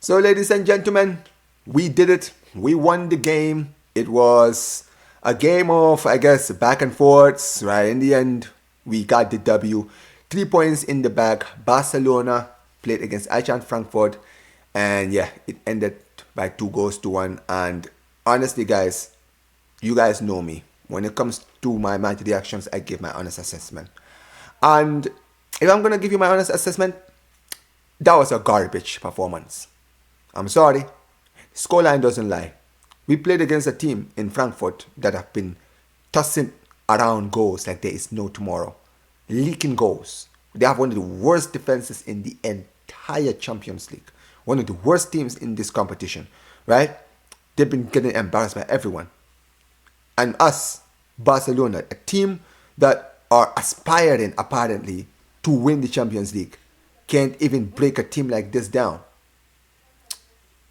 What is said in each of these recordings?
So, ladies and gentlemen, we did it. We won the game. It was a game of, I guess, back and forths, right? In the end, we got the W. 3 points in the bag. Barcelona played against Eintracht Frankfurt, and yeah, it ended by 2 goals to 1. And honestly, guys, you guys know me. When it comes to my match reactions, I give my honest assessment. And if I'm gonna give you my honest assessment, that was a garbage performance. I'm sorry. Scoreline doesn't lie. We played against a team in Frankfurt that have been tossing around goals like there is no tomorrow. Leaking goals. They have one of the worst defenses in the entire Champions League. One of the worst teams in this competition, right? They've been getting embarrassed by everyone. And us, Barcelona, a team that are aspiring apparently to win the Champions League, can't even break a team like this down.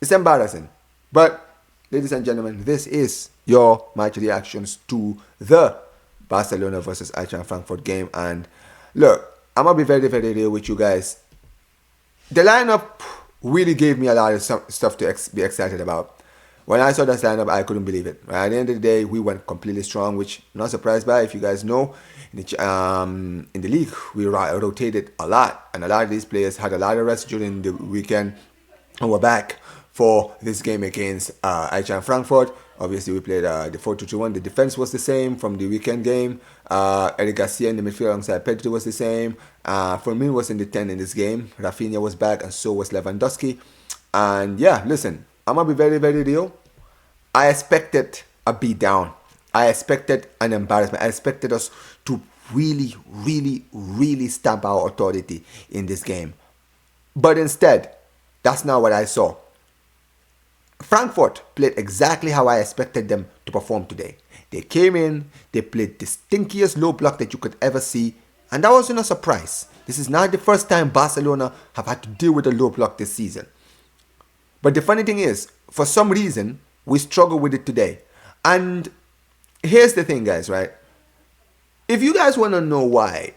It's embarrassing. But, ladies and gentlemen, this is your match reactions to the Barcelona versus Eintracht Frankfurt game. And look, I'm going to be very, very real with you guys. The lineup really gave me a lot of stuff to be excited about. When I saw this lineup, I couldn't believe it. Right? At the end of the day, we went completely strong, which I'm not surprised by. If you guys know, in the league, we rotated a lot. And a lot of these players had a lot of rest during the weekend. And we're back for this game against Eintracht Frankfurt. Obviously, we played the 4-2-2-1. The defense was the same from the weekend game. Eric Garcia in the midfield alongside Pedri was the same. Firmino was in the 10 in this game. Rafinha was back, and so was Lewandowski. And yeah, listen, I'm going to be very, very real. I expected a beatdown. I expected an embarrassment. I expected us to really, really, really stamp our authority in this game. But instead, that's not what I saw. Frankfurt played exactly how I expected them to perform today. They came in, they played the stinkiest low block that you could ever see, and that wasn't a surprise. This is not the first time Barcelona have had to deal with a low block this season. But the funny thing is, for some reason, we struggle with it today. And here's the thing, guys, right? If you guys want to know why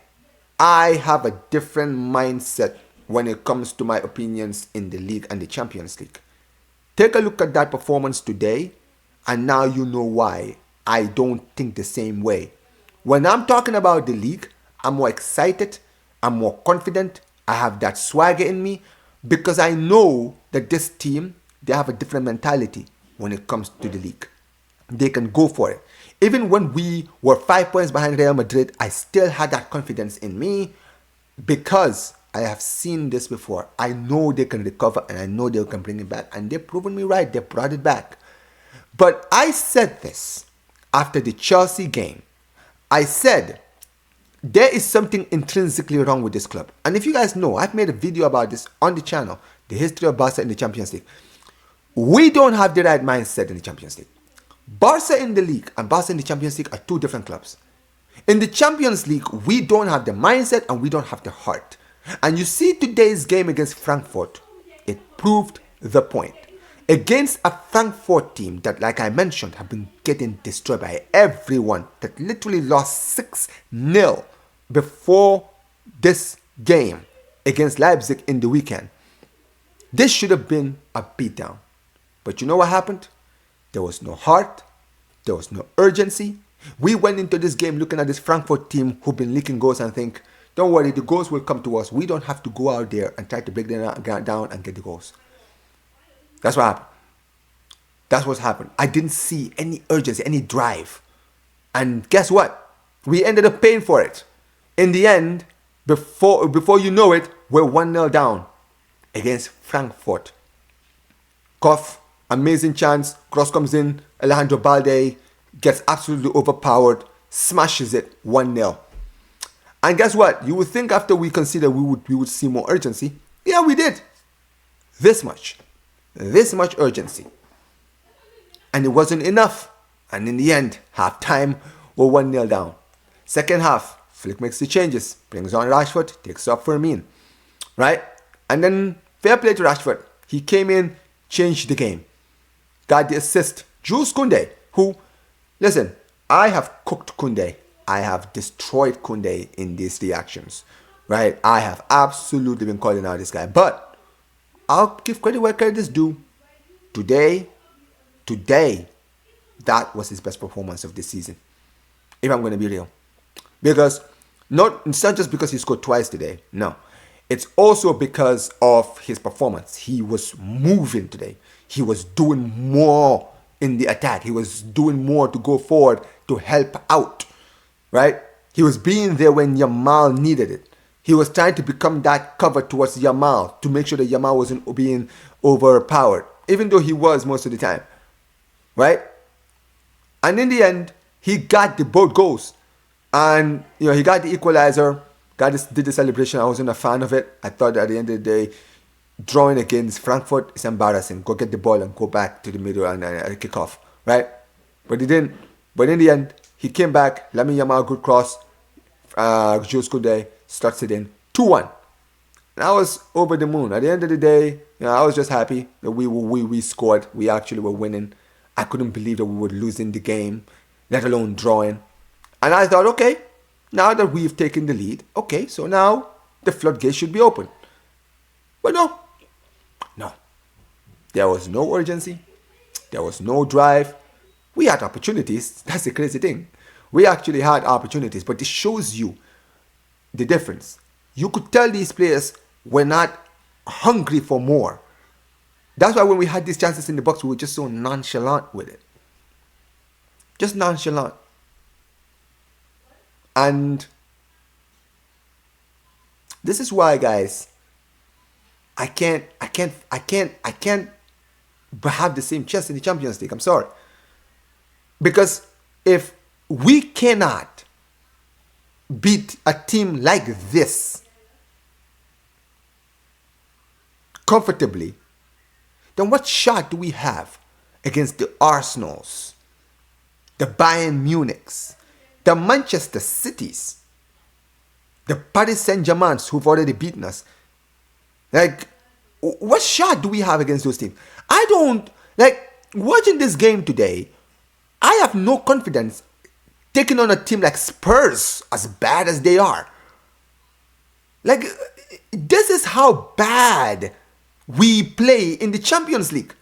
I have a different mindset when it comes to my opinions in the league and the Champions League, take a look at that performance today, and now you know why I don't think the same way. When I'm talking about the league, I'm more excited, I'm more confident, I have that swagger in me, because I know that this team, they have a different mentality when it comes to the league. They can go for it. Even when we were 5 points behind Real Madrid, I still had that confidence in me because I have seen this before. I know they can recover and I know they can bring it back. And they've proven me right. They brought it back. But I said this after the Chelsea game. I said, there is something intrinsically wrong with this club. And if you guys know, I've made a video about this on the channel, the history of Barca in the Champions League. We don't have the right mindset in the Champions League. Barca in the league and Barca in the Champions League are two different clubs. In the Champions League, we don't have the mindset and we don't have the heart. And you see today's game against Frankfurt, it proved the point. Against a Frankfurt team that, like I mentioned, have been getting destroyed by everyone, that literally lost 6-0 before this game against Leipzig in the weekend. This should have been a beatdown. But you know what happened? There was no heart. There was no urgency. We went into this game looking at this Frankfurt team who've been leaking goals and think, don't worry, the goals will come to us. We don't have to go out there and try to break them down and get the goals. That's what happened. That's what's happened. I didn't see any urgency, any drive. And guess what? We ended up paying for it. In the end, before you know it, we're 1-0 down against Frankfurt. Knauff, amazing chance. Cross comes in. Alejandro Balde gets absolutely overpowered. Smashes it 1-0. And guess what? You would think after we consider we would see more urgency. Yeah, we did. This much urgency. And it wasn't enough. And in the end, half time, we're 1-0 down. Second half, Flick makes the changes. Brings on Rashford, takes off Firmino. Right? And then, fair play to Rashford. He came in, changed the game. Got the assist. Jules Koundé, who, listen, I have cooked Koundé. I have destroyed Koundé in these reactions. Right? I have absolutely been calling out this guy. But I'll give credit where credit is due. Today, that was his best performance of this season. If I'm going to be real. Because it's not just because he scored twice today. No. It's also because of his performance. He was moving today. He was doing more in the attack. He was doing more to go forward to help out. Right? He was being there when Yamal needed it. He was trying to become that cover towards Yamal to make sure that Yamal wasn't being overpowered. Even though he was most of the time. Right? And in the end, he got the both goals. And, he got the equalizer. Did the celebration. I wasn't a fan of it. I thought at the end of the day, drawing against Frankfurt is embarrassing. Go get the ball and go back to the middle and kick off. Right? But he didn't. But in the end, he came back. Lamine Yamal, good cross. Jules Koundé starts it in. 2-1. And I was over the moon. At the end of the day, I was just happy that we scored. We actually were winning. I couldn't believe that we were losing the game, let alone drawing. And I thought, okay, now that we've taken the lead, okay, so now the floodgates should be open. But no. There was no urgency. There was no drive. We had opportunities. That's the crazy thing. We actually had opportunities, but it shows you the difference. You could tell these players were not hungry for more. That's why when we had these chances in the box, we were just so nonchalant with it. Just nonchalant. And this is why, guys, I can't have the same chest in the Champions League. I'm sorry. Because if we cannot beat a team like this comfortably, then what shot do we have against the Arsenals, the Bayern Munichs, the Manchester Cities, the Paris Saint-Germains who've already beaten us? Like, what shot do we have against those teams? Watching this game today, I have no confidence taking on a team like Spurs, as bad as they are. Like, this is how bad we play in the Champions League.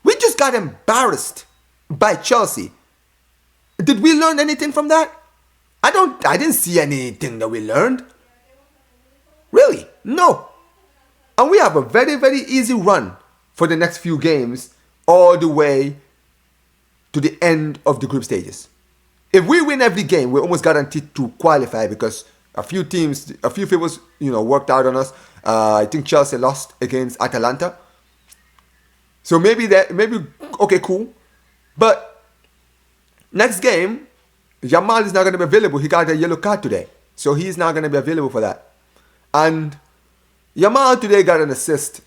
We just got embarrassed by Chelsea. Did we learn anything from that? I didn't see anything that we learned. Really? No. And we have a very, very easy run for the next few games all the way to the end of the group stages. If we win every game, we're almost guaranteed to qualify because a few favors, worked out on us. I think Chelsea lost against Atalanta. So okay, cool. But next game, Yamal is not going to be available. He got a yellow card today. So he's not going to be available for that. And Yamal today got an assist.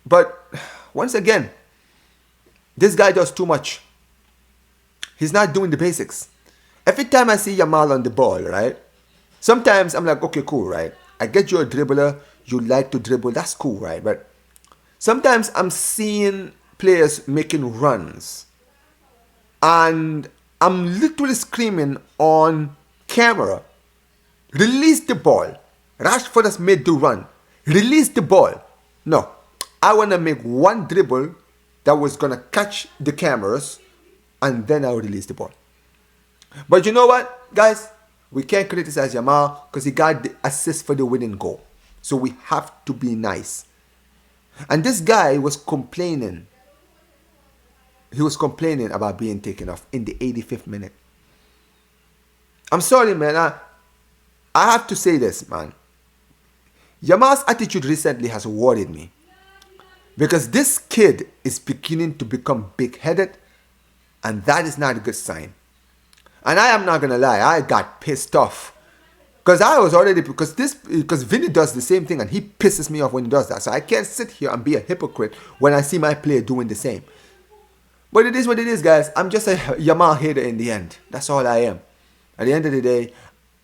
But once again, this guy does too much. He's not doing the basics. Every time I see Yamal on the ball, right? Sometimes I'm like, okay, cool, right? I get you're a dribbler. You like to dribble. That's cool, right? But sometimes I'm seeing players making runs. And I'm literally screaming on camera, release the ball. Rashford has made the run. Release the ball. No. I want to make one dribble that was going to catch the cameras and then I'll release the ball. But you know what, guys? We can't criticize Yamal because he got the assist for the winning goal. So we have to be nice. And this guy was complaining. He was complaining about being taken off in the 85th minute. I'm sorry, man. I have to say this, man. Yamal's attitude recently has worried me. Because this kid is beginning to become big-headed. And that is not a good sign. And I am not going to lie. I got pissed off. Because Vinny does the same thing. And he pisses me off when he does that. So I can't sit here and be a hypocrite when I see my player doing the same. But it is what it is, guys. I'm just a Yamal hater in the end. That's all I am. At the end of the day,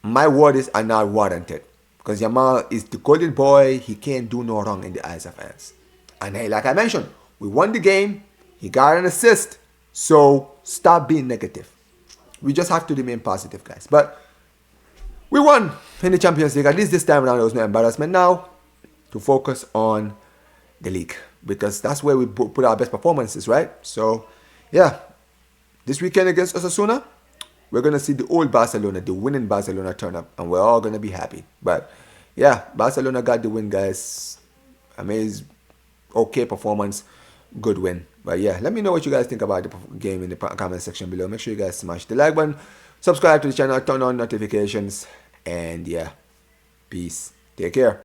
my words are not warranted. Because Yamal is the golden boy. He can't do no wrong in the eyes of fans. And hey, like I mentioned, we won the game. He got an assist. So stop being negative. We just have to remain positive, guys. But we won in the Champions League. At least this time around, there was no embarrassment. Now, to focus on the league, because that's where we put our best performances, right? So, yeah, this weekend against Osasuna, we're going to see the old Barcelona, the winning Barcelona turn up, and we're all going to be happy. But, yeah, Barcelona got the win, guys. Amazing, okay performance, good win. But, yeah, let me know what you guys think about the game in the comment section below. Make sure you guys smash the like button, subscribe to the channel, turn on notifications, and, yeah, peace. Take care.